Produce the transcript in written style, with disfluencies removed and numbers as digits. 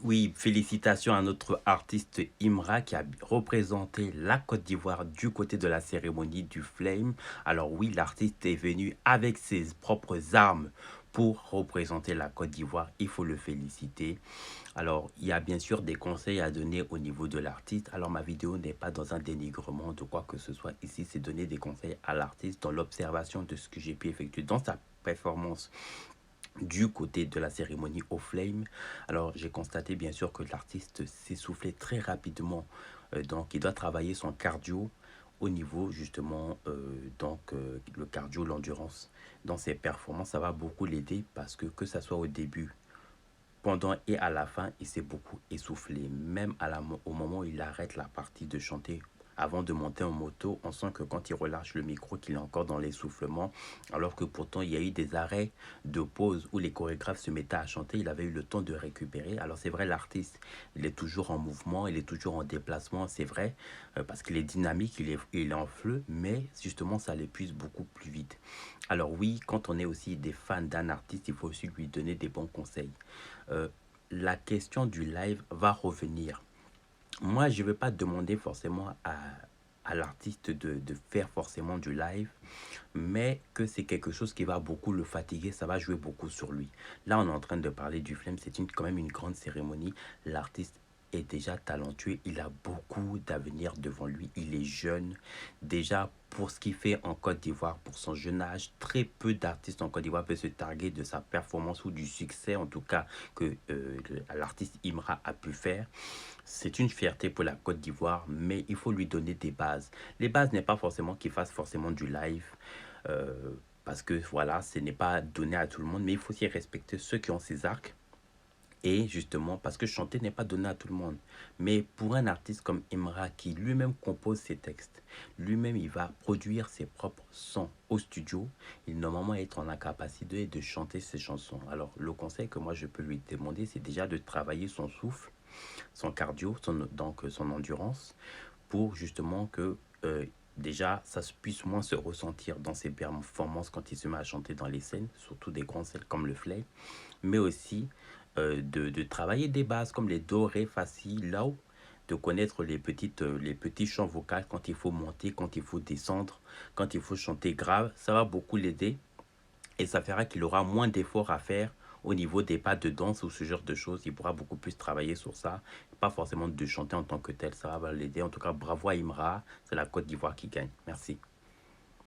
Oui, félicitations à notre artiste Imra qui a représenté la Côte d'Ivoire du côté de la cérémonie du Flame. Alors oui, l'artiste est venu avec ses propres armes pour représenter la Côte d'Ivoire. Il faut le féliciter. Alors, il y a bien sûr des conseils à donner au niveau de l'artiste. Alors, ma vidéo n'est pas dans un dénigrement de quoi que ce soit. Ici, c'est donner des conseils à l'artiste dans l'observation de ce que j'ai pu effectuer dans sa performance du côté de la cérémonie au Flame. Alors, j'ai constaté bien sûr que l'artiste s'essoufflait très rapidement. Donc, il doit travailler son cardio au niveau justement le cardio, l'endurance. Dans ses performances, ça va beaucoup l'aider parce que ça soit au début, pendant et à la fin, il s'est beaucoup essoufflé. Même au moment où il arrête la partie de chanter, avant de monter en moto, on sent que quand il relâche le micro, qu'il est encore dans l'essoufflement. Alors que pourtant, il y a eu des arrêts de pause où les chorégraphes se mettaient à chanter. Il avait eu le temps de récupérer. Alors c'est vrai, l'artiste, il est toujours en mouvement, il est toujours en déplacement, c'est vrai, parce qu'il est dynamique, il est en feu, mais justement, ça l'épuise beaucoup plus vite. Alors oui, quand on est aussi des fans d'un artiste, il faut aussi lui donner des bons conseils. euh, la question du live va revenir. Moi, je ne vais pas demander forcément à l'artiste de faire forcément du live, mais que c'est quelque chose qui va beaucoup le fatiguer, ça va jouer beaucoup sur lui. Là, on est en train de parler du Flemme, c'est quand même une grande cérémonie. L'artiste est déjà talentueux, il a beaucoup d'avenir devant lui, il est jeune. Déjà, pour ce qu'il fait en Côte d'Ivoire, pour son jeune âge, très peu d'artistes en Côte d'Ivoire peuvent se targuer de sa performance ou du succès, en tout cas, que l'artiste Imra a pu faire. C'est une fierté pour la Côte d'Ivoire, mais il faut lui donner des bases. Les bases n'est pas forcément qu'il fasse forcément du live, parce que voilà, ce n'est pas donné à tout le monde, mais il faut aussi respecter ceux qui ont ces arcs. Et justement, parce que chanter n'est pas donné à tout le monde. Mais pour un artiste comme Imra, qui lui-même compose ses textes, lui-même il va produire ses propres sons au studio, il normalement être en incapacité de chanter ses chansons. Alors le conseil que moi je peux lui demander, c'est déjà de travailler son souffle, son cardio, son endurance, pour justement que déjà ça puisse moins se ressentir dans ses performances quand il se met à chanter dans les scènes, surtout des grandes scènes comme le Flay, mais aussi de travailler des bases comme les do, ré, fa, si, la, de connaître les petits chants vocaux quand il faut monter, quand il faut descendre, quand il faut chanter grave. Ça va beaucoup l'aider et ça fera qu'il aura moins d'efforts à faire au niveau des pas de danse ou ce genre de choses. Il pourra beaucoup plus travailler sur ça, pas forcément de chanter en tant que tel. Ça va l'aider. En tout cas, bravo à Imra. C'est la Côte d'Ivoire qui gagne. Merci.